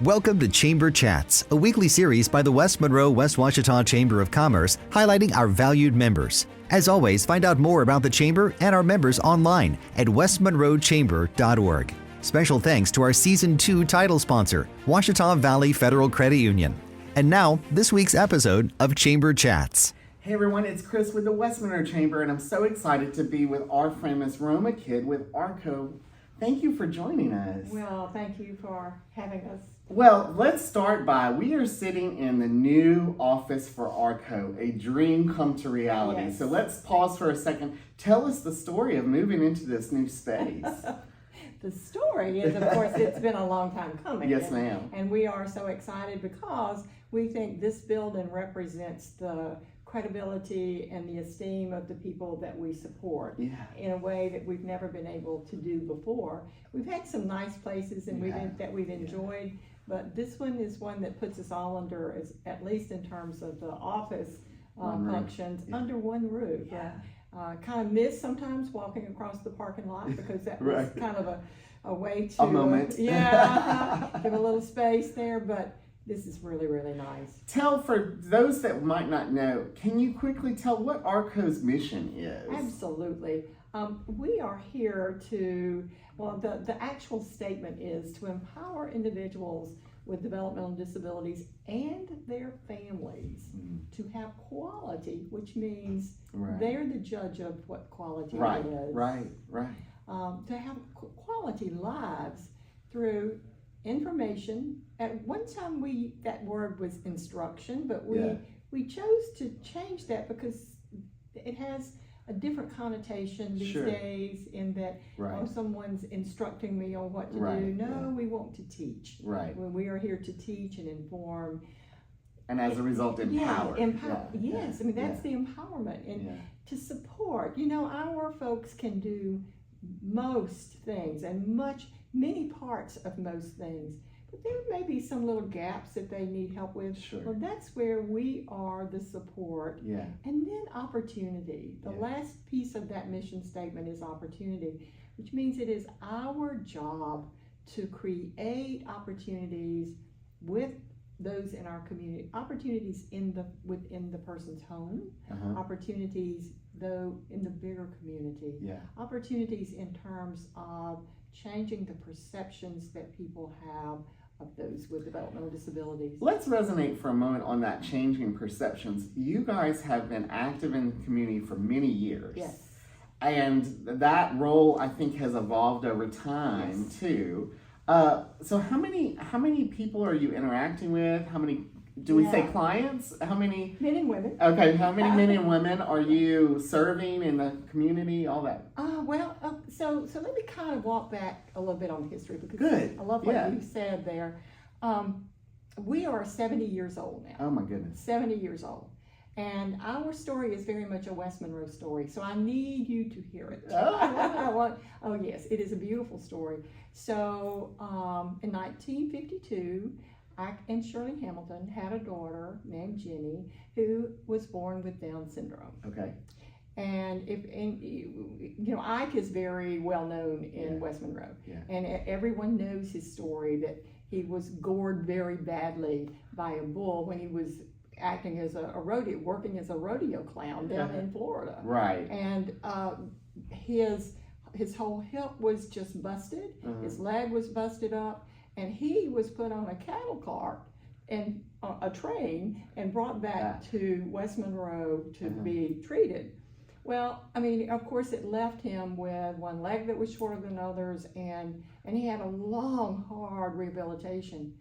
Welcome to Chamber Chats, a weekly series by the West Monroe West Ouachita Chamber of Commerce highlighting our valued members. As always, find out more about the Chamber and our members online at westmonroechamber.org. Special thanks to our Season 2 title sponsor, Ouachita Valley Federal Credit Union. And now, this week's episode of Chamber Chats. Hey everyone, it's Chris with the West Monroe Chamber, and I'm so excited to be with our friend Miss Roma Kidd with ARCO. Thank you for joining us. Well, thank you for having us. Well, let's start by, we are sitting in the new office for ARCO, a dream come to reality. Yes. So let's pause for a second. Tell us the story of moving into this new space. The story is, of course, it's been a long time coming. Yes, ma'am. And we are so excited because we think this building represents the credibility and the esteem of the people that we support in a way that we've never been able to do before. We've had some nice places and we've enjoyed, but this one is one that puts us all under, at least in terms of the office functions, under one roof. Kind of miss sometimes walking across the parking lot because that was kind of a way to a moment. Give a little space there, but this is really, really nice. Tell, for those that might not know, can you quickly tell what ARCO's mission is? Absolutely. We are here to, well, the actual statement is to empower individuals with developmental disabilities and their families to have quality, which means they're the judge of what quality is. Right. To have quality lives through information. At one time that word was instruction, but we chose to change that because it has a different connotation these days, in that someone's instructing me on what to do. No, we want to teach. When we are here to teach and inform. And as a result, empower. Yes, I mean, that's the empowerment. And to support, our folks can do most things and many parts of most things, but there may be some little gaps that they need help with. Well, that's where we are the support. And then opportunity. The last piece of that mission statement is opportunity, which means it is our job to create opportunities with those in our community, opportunities within the person's home, opportunities though in the bigger community, opportunities in terms of changing the perceptions that people have of those with developmental disabilities. Let's resonate for a moment on that changing perceptions. You guys have been active in the community for many years. Yes. And that role, I think, has evolved over time too. So how many people are you interacting with? How many, do we say clients? How many? Men and women. Okay, how many men and women are you serving in the community, all that? So let me kind of walk back a little bit on history, because Good. I love what you said there. We are 70 years old now. Oh my goodness. 70 years old. And our story is very much a West Monroe story, so I need you to hear it. Oh yes, it is a beautiful story. So in 1952, I and Shirley Hamilton had a daughter named Jenny who was born with Down syndrome. Okay. And Ike is very well known in West Monroe, and everyone knows his story, that he was gored very badly by a bull when he was acting as working as a rodeo clown down in Florida. Right. And his whole hip was just busted. His leg was busted up, and he was put on a cattle cart and a train and brought back to West Monroe to be treated. Well, I mean, of course, it left him with one leg that was shorter than others, and he had a long, hard rehabilitation.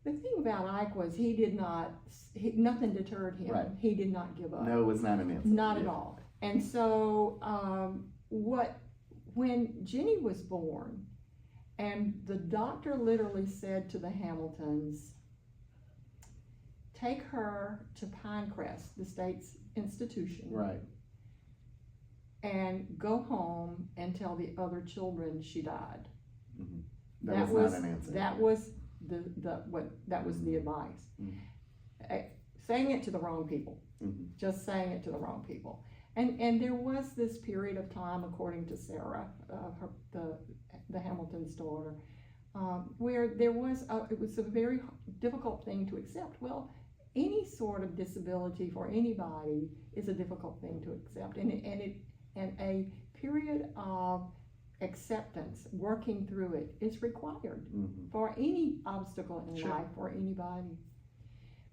The thing about Ike was nothing deterred him. Right. He did not give up. No, it was not an answer. Not at all. And so when Jenny was born, and the doctor literally said to the Hamiltons, take her to Pinecrest, the state's institution. Right. And go home and tell the other children she died. That was not an answer. That was that was the advice. Saying it to the wrong people. Just saying it to the wrong people. And there was this period of time, according to Sarah, the Hamilton's daughter, where it was a very difficult thing to accept. Well, any sort of disability for anybody is a difficult thing to accept, and a period of acceptance, working through it, is required for any obstacle in life for anybody.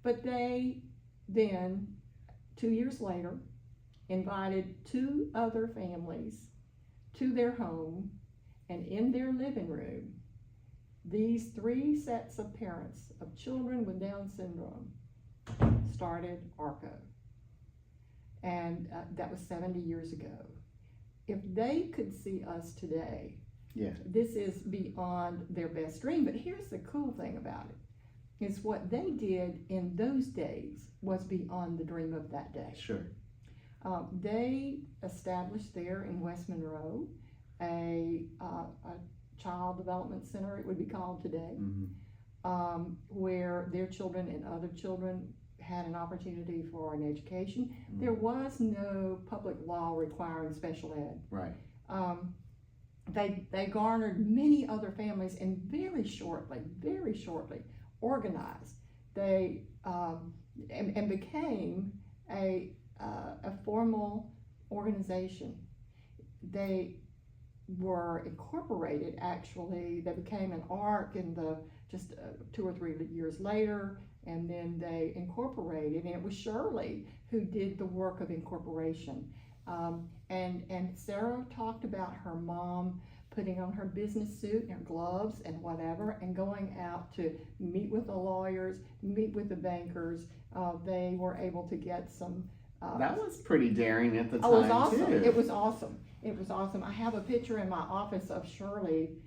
But they then, 2 years later, invited 2 other families to their home, and in their living room, these 3 sets of parents of children with Down syndrome started ARCO. And that was 70 years ago. If they could see us today, this is beyond their best dream. But here's the cool thing about it, is what they did in those days was beyond the dream of that day. Sure. They established there in West Monroe a child development center, it would be called today, where their children and other children had an opportunity for an education. There was no public law requiring special ed. Right. They garnered many other families, and very shortly organized. They and became a formal organization. They were incorporated, actually. They became an ARC in just 2 or 3 years later, and then they incorporated, and it was Shirley who did the work of incorporation. And Sarah talked about her mom putting on her business suit and her gloves and whatever, and going out to meet with the lawyers, meet with the bankers. They were able to get some. That was pretty daring at the time. It was awesome. Too. It was awesome. It was awesome. I have a picture in my office of Shirley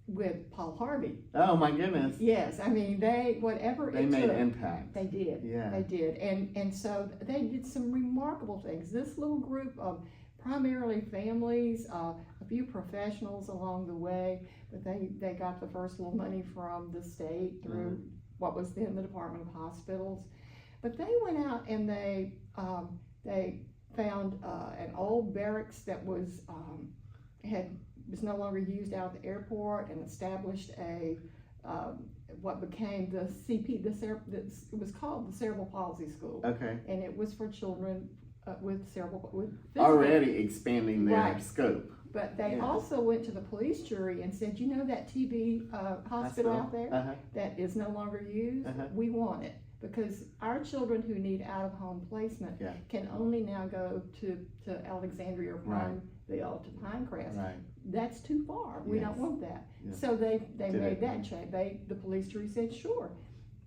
with Paul Harvey. Oh my goodness. Yes, I mean they made impact. They did. Yeah. They did, and so they did some remarkable things. This little group of primarily families, a few professionals along the way, but they got the first little money from the state through what was then the Department of Hospitals. But they went out and they found an old barracks that was no longer used out at the airport, and established what became the CP. It was called the Cerebral Palsy School. Okay. And it was for children with physical. Already expanding their scope. But they also went to the police jury and said, you know that TB hospital out there that is no longer used? We want it. Because our children who need out-of-home placement can only now go to Alexandria or Pineville, to Pinecrest. Right. That's too far. We don't want that. Yes. So they made that change. The police jury said, sure.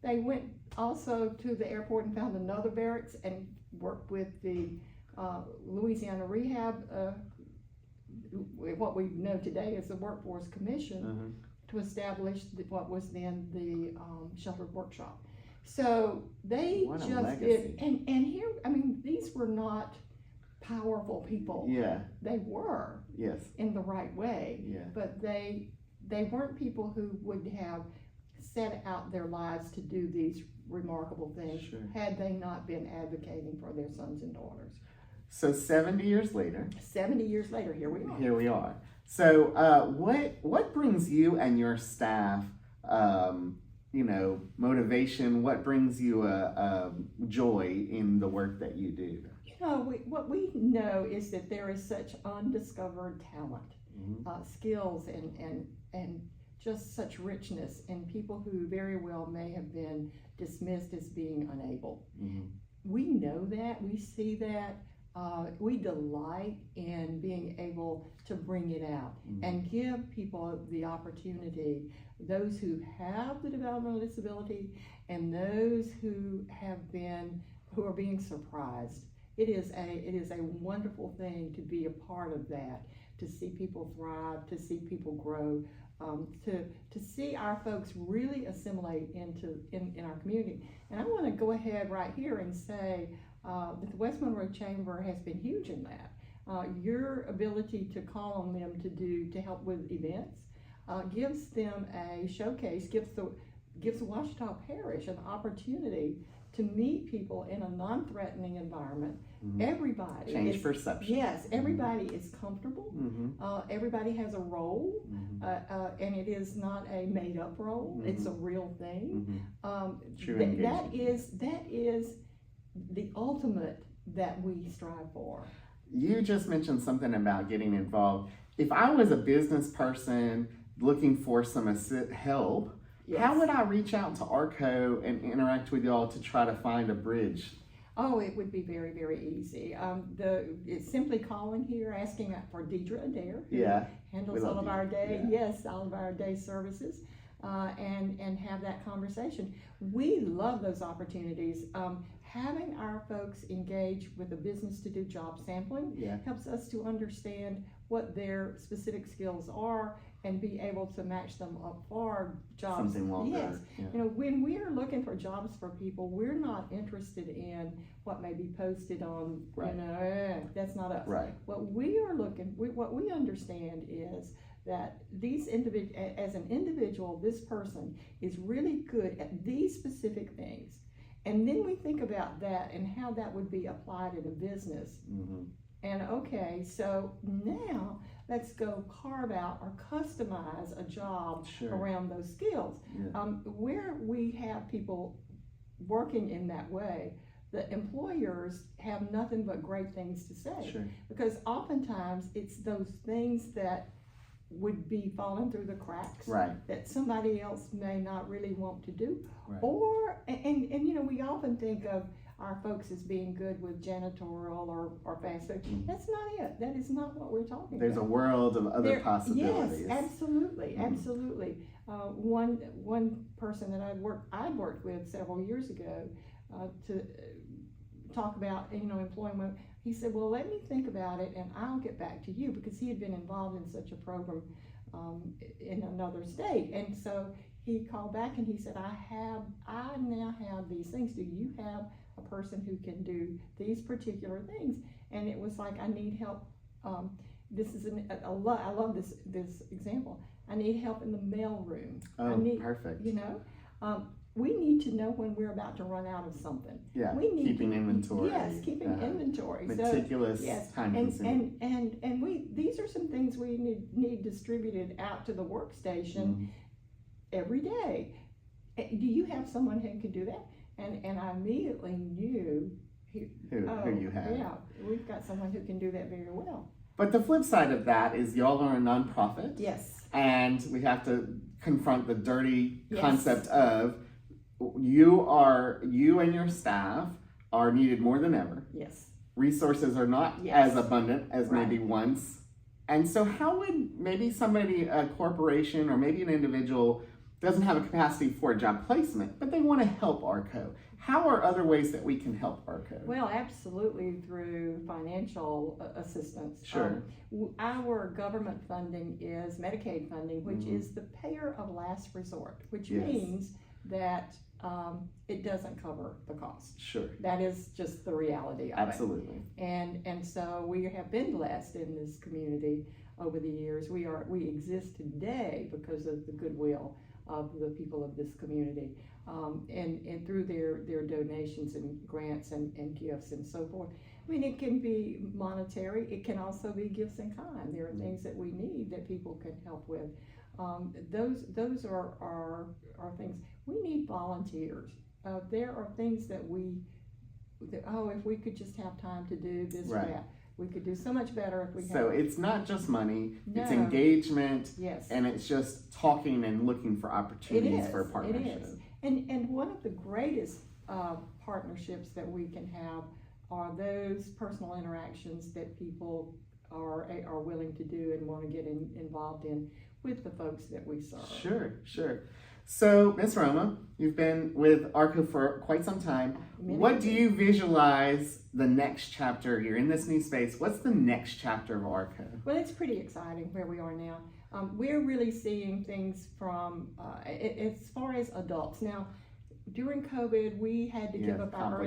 They went also to the airport and found another barracks and worked with the Louisiana Rehab, what we know today as the Workforce Commission, to establish what was then the sheltered workshop. So they just did, and here, I mean, these were not powerful people. Yeah. They were. Yes. In the right way. Yeah. But they weren't people who would have set out their lives to do these remarkable things had they not been advocating for their sons and daughters. So 70 years later. 70 years later, here we are. Here we are. So what brings you and your staff motivation? What brings you joy in the work that you do? What we know is that there is such undiscovered talent, skills, and just such richness in people who very well may have been dismissed as being unable. We know that, we see that, we delight in being able to bring it out and give people the opportunity, those who have the developmental disability and those who are being surprised. It is a wonderful thing to be a part of that, to see people thrive, to see people grow, to see our folks really assimilate in our community. And I want to go ahead right here and say that the West Monroe Chamber has been huge in that. Your ability to call on them to help with events gives them a showcase, gives the Ouachita Parish an opportunity to meet people in a non-threatening environment. Everybody Change perception. Yes, everybody is comfortable. Everybody has a role, and it is not a made-up role. It's a real thing. True that is the ultimate that we strive for. You just mentioned something about getting involved. If I was a business person looking for some help, how would I reach out to ARCO and interact with y'all to try to find a bridge? Oh, it would be very, very easy. It's simply calling here, asking for Deidre Adair, who handles all of our day, all of our day services, and have that conversation. We love those opportunities. Having our folks engage with a business to do job sampling helps us to understand what their specific skills are and be able to match them up for jobs. Something longer. Yes. You know, when we are looking for jobs for people, we're not interested in what may be posted on, you know, that's not us. Right. What we are what we understand is that as an individual, this person is really good at these specific things. And then we think about that and how that would be applied in a business. And okay, so now let's go carve out or customize a job around those skills. Where we have people working in that way, the employers have nothing but great things to say. Because oftentimes it's those things that would be falling through the cracks that somebody else may not really want to do. Or, and you know, we often think of our folks as being good with janitorial or fast food. That's not it. That is not what we're talking about. There's a world of other possibilities. Yes, absolutely, absolutely. One person that I'd worked with several years ago to talk about, you know, employment. He said, well, let me think about it and I'll get back to you, because he had been involved in such a program in another state. And so he called back and he said, I now have these things. Do you have a person who can do these particular things? And it was like, I need help. This is I love this example. I need help in the mail room. Oh, perfect. You know, we need to know when we're about to run out of something. Yeah, we need keeping inventory. Yes, keeping inventory. Meticulous, time consuming. And these are some things we need distributed out to the workstation every day. Do you have someone who can do that? And I immediately knew who you have. Yeah, we've got someone who can do that very well. But the flip side of that is y'all are a nonprofit. Yes. And we have to confront the dirty concept of you and your staff are needed more than ever. Yes. Resources are not as abundant as maybe once. And so how would maybe somebody, a corporation or maybe an individual doesn't have a capacity for a job placement, but they want to help ARCO? How are other ways that we can help ARCO? Well, absolutely through financial assistance. Sure. Our government funding is Medicaid funding, which is the payer of last resort, which means that it doesn't cover the cost. Sure. That is just the reality of Absolutely. it. And so we have been blessed in this community over the years. We exist today because of the goodwill of the people of this community, and through their donations and grants and gifts and so forth. I mean, it can be monetary. It can also be gifts in kind. There are things that we need that people can help with. Those are things. We need volunteers. There are things that if we could just have time to do this or that. We could do so much better if we had. So it's not just money, it's engagement, and it's just talking and looking for opportunities for partnerships. It is. And one of the greatest partnerships that we can have are those personal interactions that people are willing to do and want to get involved in with the folks that we serve. Sure. So, Ms. Roma, you've been with ARCO for quite some time. What do you visualize the next chapter? You're in this new space. What's the next chapter of ARCO? Well, it's pretty exciting where we are now. We're really seeing things from, as far as adults. Now, during COVID, we had to give up our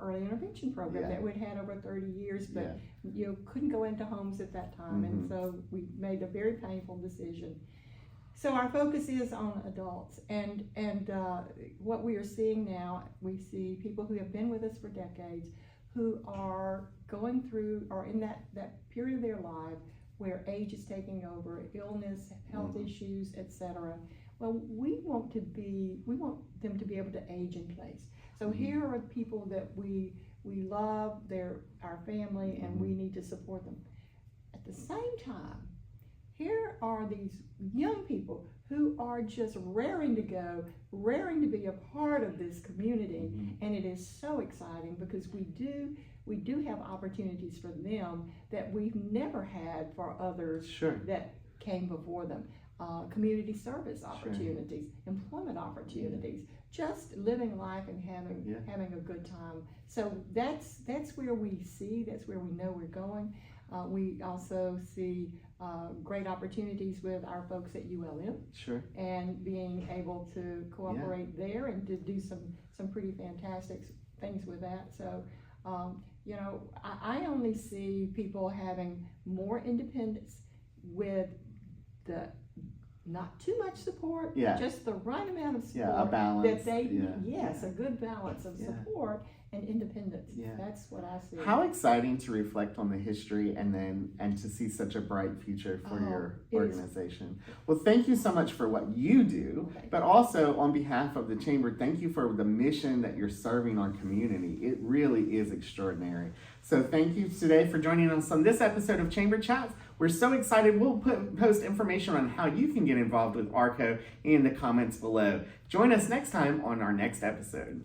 early intervention program that we'd had over 30 years, but you couldn't go into homes at that time, and so we made a very painful decision. So our focus is on adults, and what we are seeing now, we see people who have been with us for decades, who are going through, or in that period of their life where age is taking over, illness, health issues, etc. Well, we want them to be able to age in place. So here are people that we love, they're our family, and we need to support them. At the same time, here are these young people who are just raring to go, raring to be a part of this community, and it is so exciting because we do have opportunities for them that we've never had for others that came before them. Community service opportunities, employment opportunities, just living life and having a good time. So that's where we see, that's where we know we're going. We also see great opportunities with our folks at ULM, and being able to cooperate there and to do some pretty fantastic things with that. So you know, I only see people having more independence with the not too much support, just the right amount of support. A balance. That they, a good balance of support and independence. That's what I see. How exciting to reflect on the history and to see such a bright future for your organization. Well, thank you so much for what you do, but also on behalf of the Chamber, thank you for the mission that you're serving our community. It really is extraordinary. So thank you today for joining us on this episode of Chamber Chats. We're so excited. We'll post information on how you can get involved with ARCO in the comments below. Join us next time on our next episode.